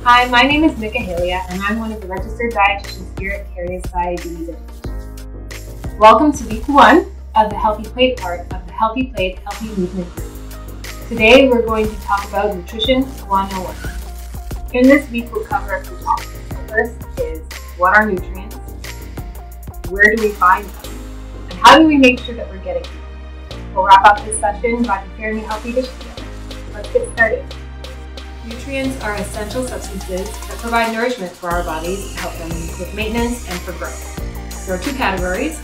Hi, my name is Mikahelia, and I'm one of the registered dietitians here at Carrier's Diabetes Education. Welcome to week 1 of the Healthy Plate part of the Healthy Plate, Healthy Movement group. Today we're going to talk about Nutrition 101. In this week we'll cover a few topics. The first is, what are nutrients? Where do we find them? And how do we make sure that we're getting them? We'll wrap up this session by preparing a healthy dish together. Let's get started. Nutrients are essential substances that provide nourishment for our bodies to help them with maintenance and for growth. There are 2 categories,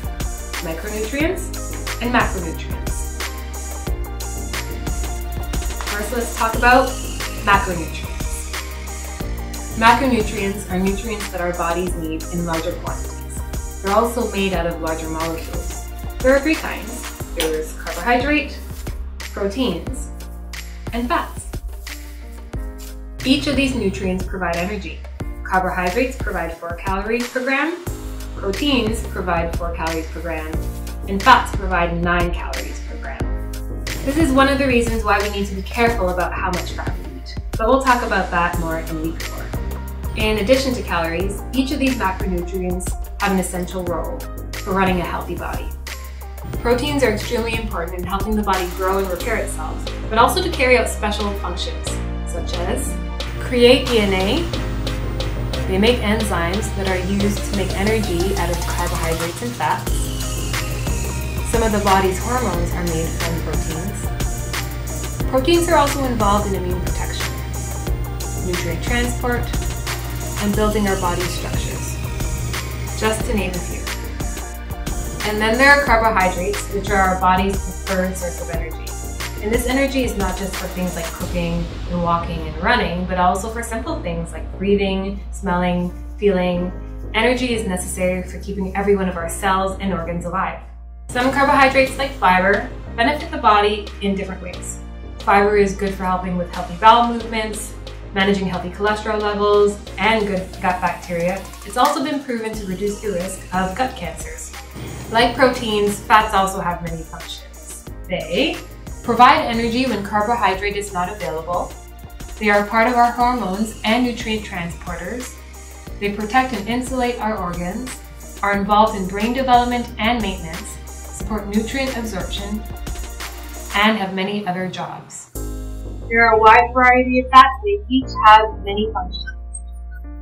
micronutrients and macronutrients. First, let's talk about macronutrients. Macronutrients are nutrients that our bodies need in larger quantities. They're also made out of larger molecules. There are 3 kinds. There's carbohydrate, proteins, and fats. Each of these nutrients provide energy. Carbohydrates provide 4 calories per gram, proteins provide 4 calories per gram, and fats provide 9 calories per gram. This is one of the reasons why we need to be careful about how much fat we eat, but we'll talk about that more in week 4. In addition to calories, each of these macronutrients have an essential role for running a healthy body. Proteins are extremely important in helping the body grow and repair itself, but also to carry out special functions, such as create DNA. They make enzymes that are used to make energy out of carbohydrates and fats. Some of the body's hormones are made from proteins. Proteins are also involved in immune protection, nutrient transport, and building our body's structures, just to name a few. And then there are carbohydrates, which are our body's preferred source of energy. And this energy is not just for things like cooking and walking and running, but also for simple things like breathing, smelling, feeling. Energy is necessary for keeping every one of our cells and organs alive. Some carbohydrates, like fiber, benefit the body in different ways. Fiber is good for helping with healthy bowel movements, managing healthy cholesterol levels, and good gut bacteria. It's also been proven to reduce the risk of gut cancers. Like proteins, fats also have many functions. They provide energy when carbohydrate is not available. They are part of our hormones and nutrient transporters. They protect and insulate our organs, are involved in brain development and maintenance, support nutrient absorption, and have many other jobs. There are a wide variety of fats. They each have many functions.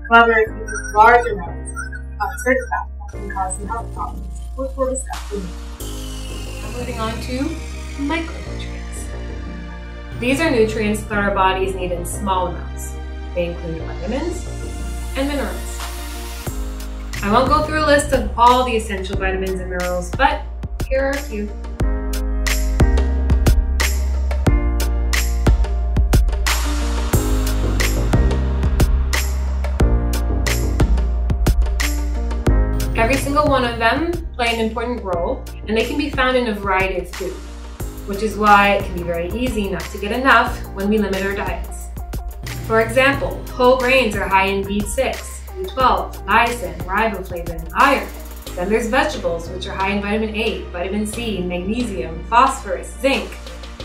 However, if you use large amounts of certain fats, that can cause some health problems, which we'll discuss in a minute. Now moving on to micronutrients. These are nutrients that our bodies need in small amounts. They include vitamins and minerals. I won't go through a list of all the essential vitamins and minerals, but here are a few. Every single one of them play an important role, and they can be found in a variety of foods, which is why it can be very easy not to get enough when we limit our diets. For example, whole grains are high in B6, B12, niacin, riboflavin, iron. Then there's vegetables, which are high in vitamin A, vitamin C, magnesium, phosphorus, zinc.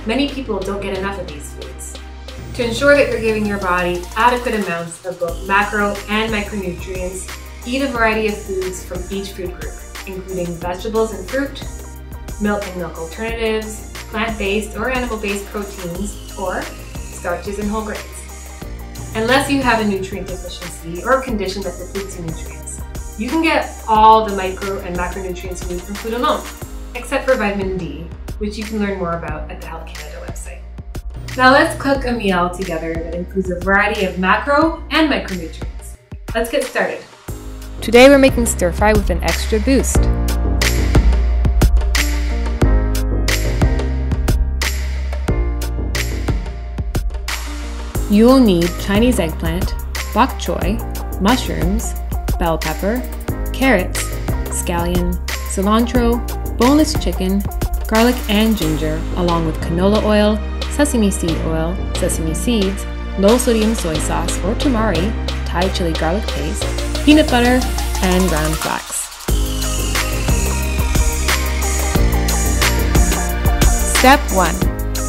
Many people don't get enough of these foods. To ensure that you're giving your body adequate amounts of both macro and micronutrients, eat a variety of foods from each food group, including vegetables and fruit, milk and milk alternatives, plant-based or animal-based proteins, or starches and whole grains. Unless you have a nutrient deficiency or a condition that depletes your nutrients, you can get all the micro and macronutrients you need from food alone, except for vitamin D, which you can learn more about at the Health Canada website. Now let's cook a meal together that includes a variety of macro and micronutrients. Let's get started. Today we're making stir-fry with an extra boost. You will need Chinese eggplant, bok choy, mushrooms, bell pepper, carrots, scallion, cilantro, boneless chicken, garlic and ginger, along with canola oil, sesame seed oil, sesame seeds, low sodium soy sauce or tamari, Thai chili garlic paste, peanut butter, and ground flax. Step 1.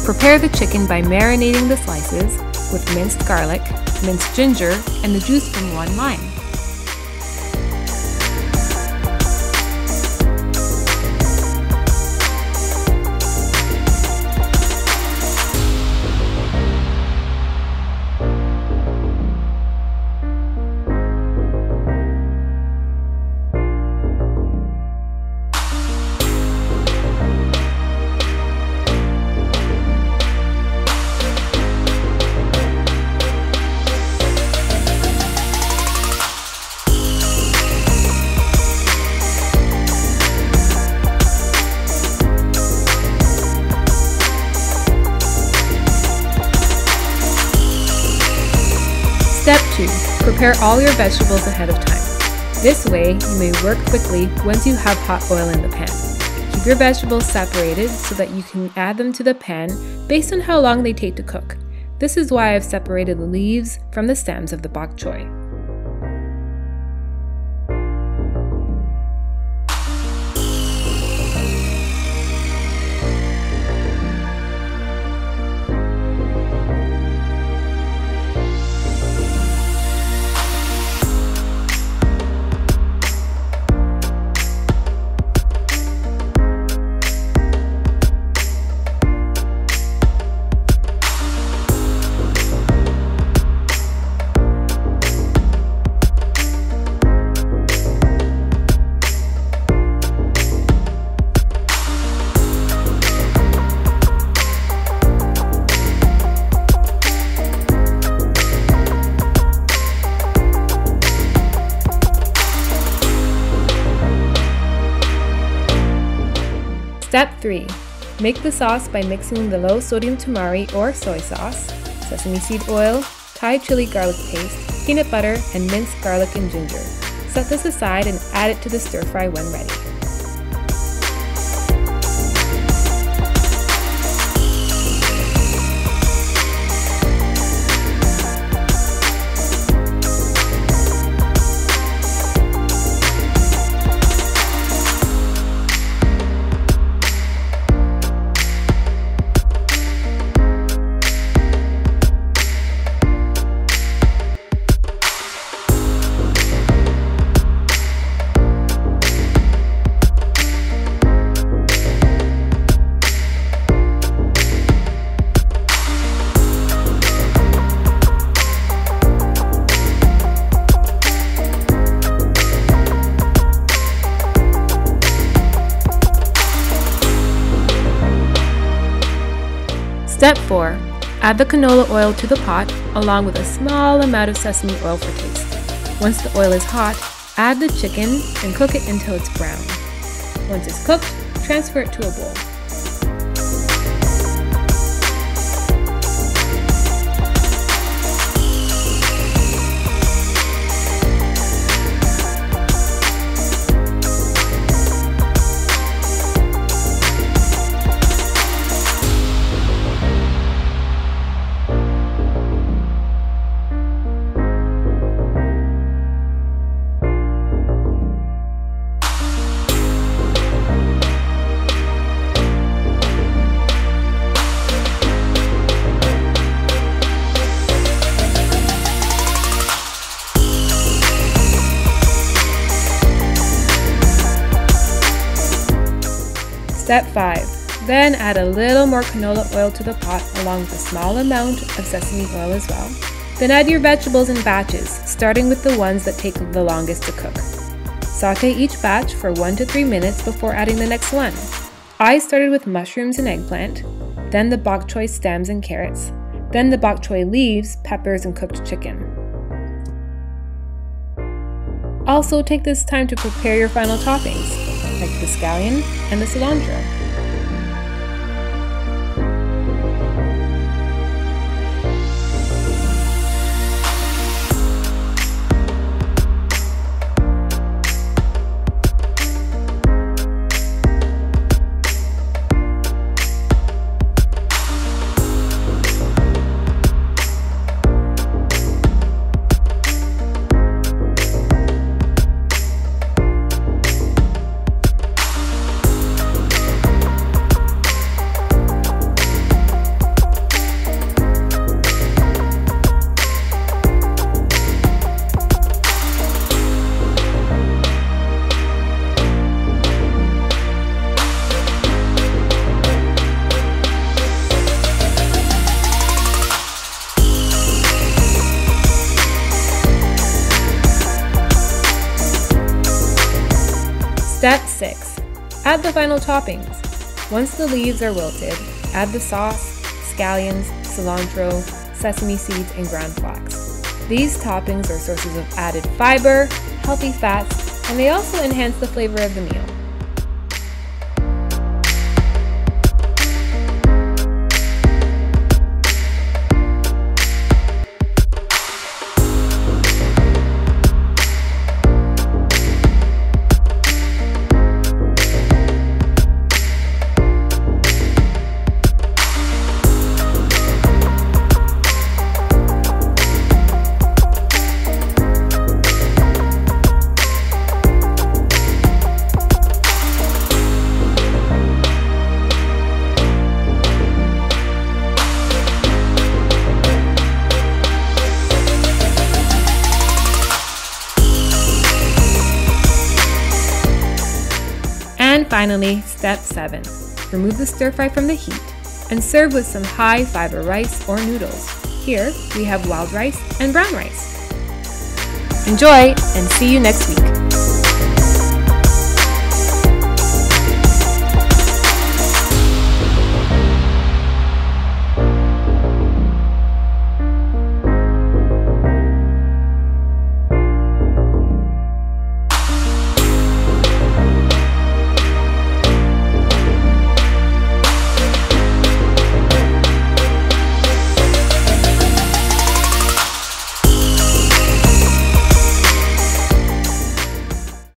Prepare the chicken by marinating the slices, with minced garlic, minced ginger, and the juice from 1 lime. Step 2. Prepare all your vegetables ahead of time. This way, you may work quickly once you have hot oil in the pan. Keep your vegetables separated so that you can add them to the pan based on how long they take to cook. This is why I've separated the leaves from the stems of the bok choy. Step 3. Make the sauce by mixing the low-sodium tamari or soy sauce, sesame seed oil, Thai chili garlic paste, peanut butter, and minced garlic and ginger. Set this aside and add it to the stir fry when ready. Step 4. Add the canola oil to the pot along with a small amount of sesame oil for taste. Once the oil is hot, add the chicken and cook it until it's brown. Once it's cooked, transfer it to a bowl. Step 5. Then add a little more canola oil to the pot along with a small amount of sesame oil as well. Then add your vegetables in batches, starting with the ones that take the longest to cook. Saute each batch for 1 to 3 minutes before adding the next one. I started with mushrooms and eggplant, then the bok choy stems and carrots, then the bok choy leaves, peppers, and cooked chicken. Also take this time to prepare your final toppings, like the scallion and the cilantro. Step 6. Add the final toppings. Once the leaves are wilted, add the sauce, scallions, cilantro, sesame seeds, and ground flax. These toppings are sources of added fiber, healthy fats, and they also enhance the flavor of the meal. And finally, step 7. Remove the stir fry from the heat and serve with some high fiber rice or noodles. Here we have wild rice and brown rice. Enjoy and see you next week.